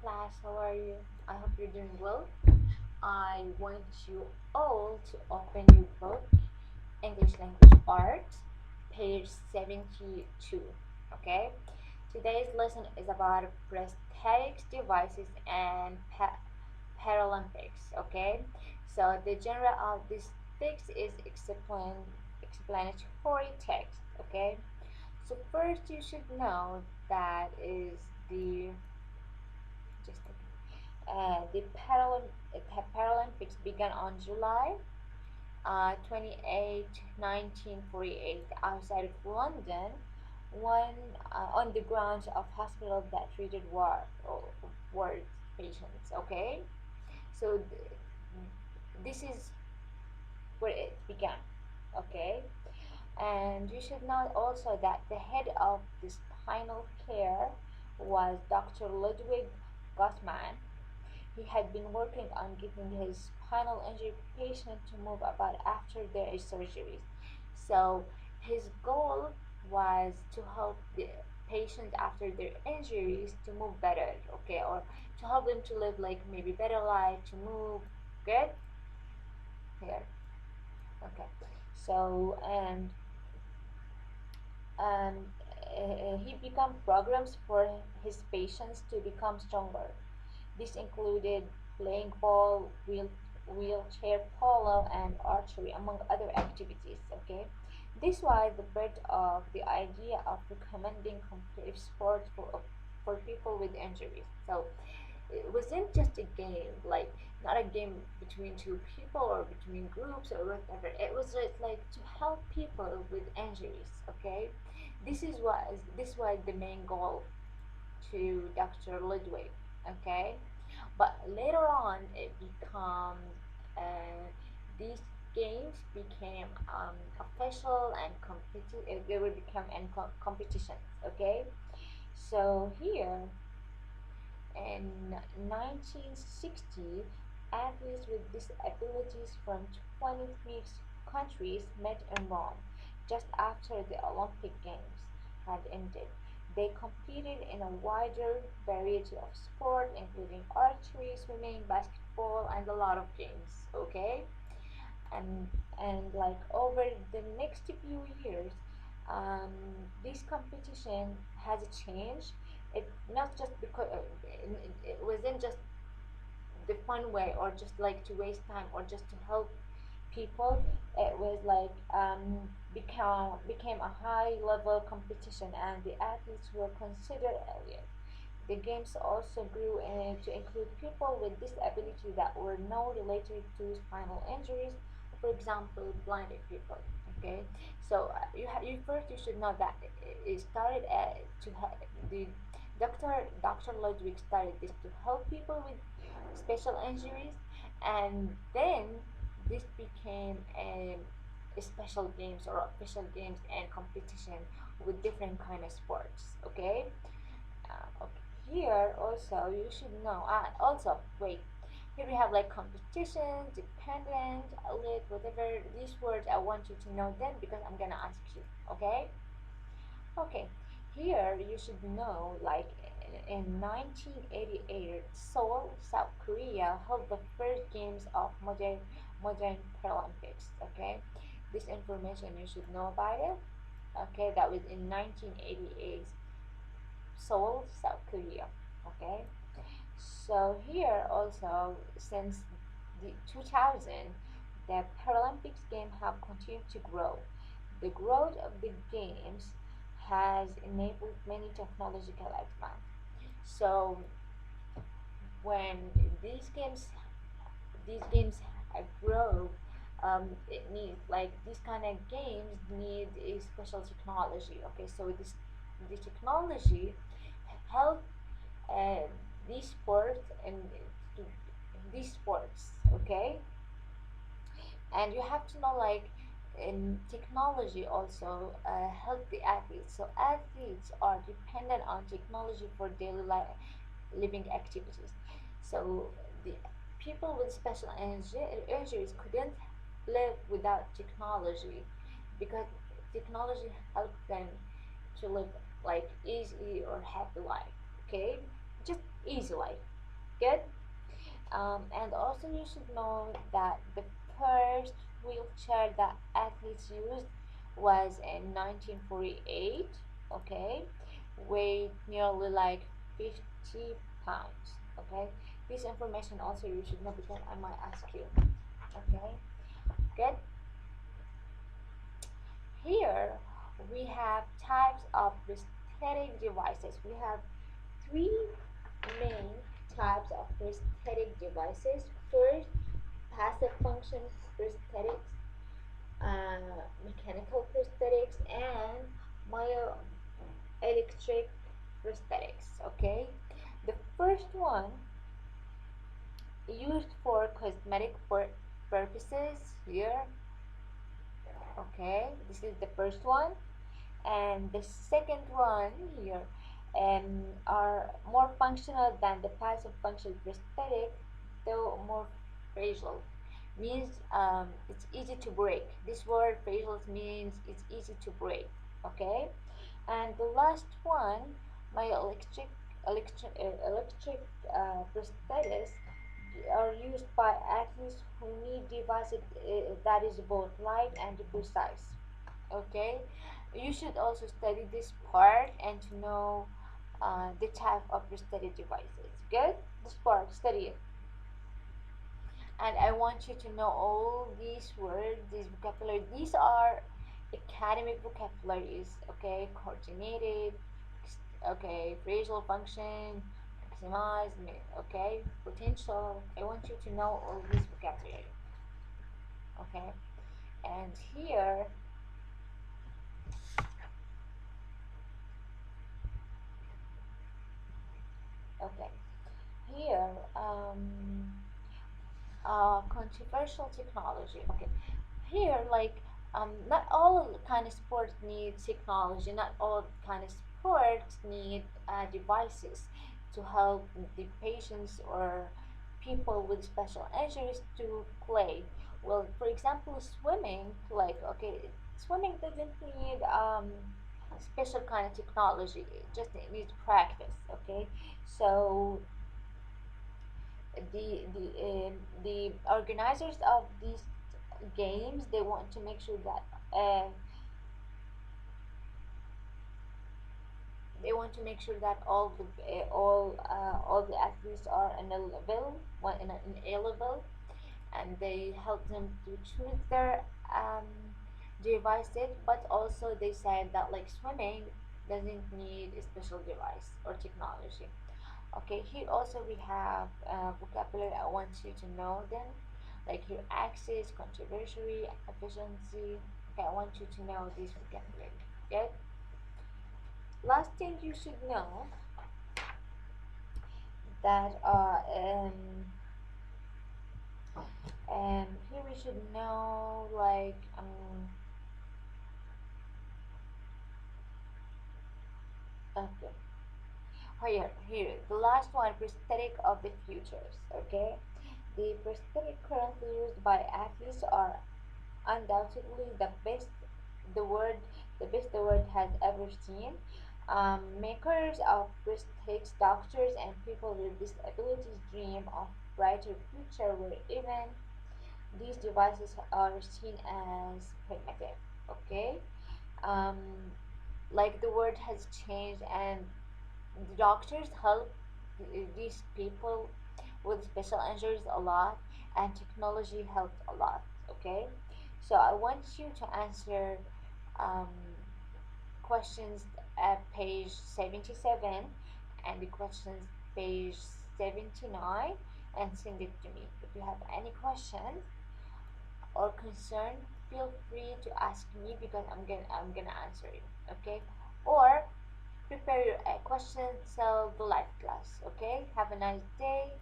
class, how are you? I hope you're doing well. I want you all to open your book, English Language Arts, page 72. Okay? Today's lesson is about prosthetics devices and Paralympics. Okay? So the genre of this text is explanatory text. Okay? So first you should know that is the just the Paralympics began on July 28, 1948, outside of London, one on the grounds of hospital that treated war patients. Okay, so this is where it began. Okay, and you should know also that the head of the spinal care was Dr. Ludwig Gottman. He had been working on getting his spinal injury patient to move about after their surgeries. So his goal was to help the patients after their injuries to move better, okay, or to help them to live like maybe better life, to move good here. Okay. So and he began programs for his patients to become stronger. This included playing ball, wheelchair polo, and archery, among other activities. Okay, this was the birth of the idea of recommending competitive sports for people with injuries. So it wasn't just a game, like not a game between two people or between groups or whatever. It was just like to help people with injuries. Okay, this was the main goal to Dr. Ludwig. Okay, but later on it becomes these games became official and they will become in competitions. Okay, so here in 1960, athletes with disabilities from 23 countries met in Rome just after the Olympic Games had ended. They competed in a wider variety of sport, including archery, swimming, basketball, and a lot of games. Okay, and like over the next few years, um, this competition has changed. It not just because it wasn't just the fun way or just like to waste time or just to help people. It was like became a high level competition, and the athletes were considered elite. The games also grew to include people with disabilities that were not related to spinal injuries, for example, blinded people. Okay, so you first you should know that it started the Dr. Ludwig started this to help people with special injuries, and then this became a special games or official games and competition with different kind of sports. Okay, okay. Here also you should know. Also wait. Here we have like competition, dependent, elite, whatever these words. I want you to know them because I'm gonna ask you. Okay. Okay. Here you should know like in 1988, Seoul, South Korea held the first games of modern Paralympics. Okay. This information you should know about it. Okay, that was in 1988. Seoul, South Korea. Okay, so here also since the 2000, the Paralympics game have continued to grow. The growth of the games has enabled many technological advances. So when these games these games grow, it needs like these kind of games need a special technology. Okay, so the technology help uh, these sports and to these sports. Okay, and you have to know like in technology also help the athletes. So athletes are dependent on technology for daily life living activities. So the people with special injuries couldn't live without technology because technology helped them to live like easy or happy life. Okay, just easy life. Good. And also you should know that the first wheelchair that athletes used was in 1948. Okay, weighed nearly like 50 pounds. Okay, this information also you should know because I might ask you. Okay, good. Here we have types of prosthetic devices. We have three main types of prosthetic devices. First, passive function prosthetics, mechanical prosthetics, and myoelectric prosthetics. Okay, the first one used for cosmetic purposes here. Okay, this is the first one, and the second one here are more functional than the passive function prosthetic, though more fragile. Means it's easy to break. This word fragile means it's easy to break. Okay, and the last one, my electric prosthetics are used by athletes who need devices that is both light and precise. Okay, you should also study this part and to know the type of prosthetic devices. Good, this part, study it. And I want you to know all these words, these vocabulary. These are academic vocabularies. Okay, coordinated, okay, phrasal function, maximize, okay, potential. I want you to know all these vocabulary. Okay, and here, okay, here, controversial technology. Okay, here, like, not all kind of sports need technology. Not all kind of sports need devices to help the patients or people with special injuries to play. Well, for example, swimming, like, okay, swimming doesn't need special kind of technology. It just needs practice. Okay, so the organizers of these games, they want to make sure that all the athletes are in a level one in a level, and they help them to choose their devices. But also they said that like swimming doesn't need a special device or technology. Okay, here also we have vocabulary. I want you to know them, like here access, controversy, efficiency. Okay, I want you to know these vocabulary. Okay. Last thing you should know that here we should know like okay. Here the last one, prosthetic of the futures. Okay, the prosthetic currently used by athletes are undoubtedly the best the world has ever seen. Makers of prosthetics, doctors, and people with disabilities dream of brighter future where even these devices are seen as primitive. Okay, um, like the world has changed, and the doctors help these people with special injuries a lot, and technology helped a lot. Okay, so I want you to answer um, questions at page 77 and the questions page 79 and send it to me. If you have any questions or concern, feel free to ask me because I'm gonna answer it. Okay, or prepare your questions till the live class. Okay, have a nice day.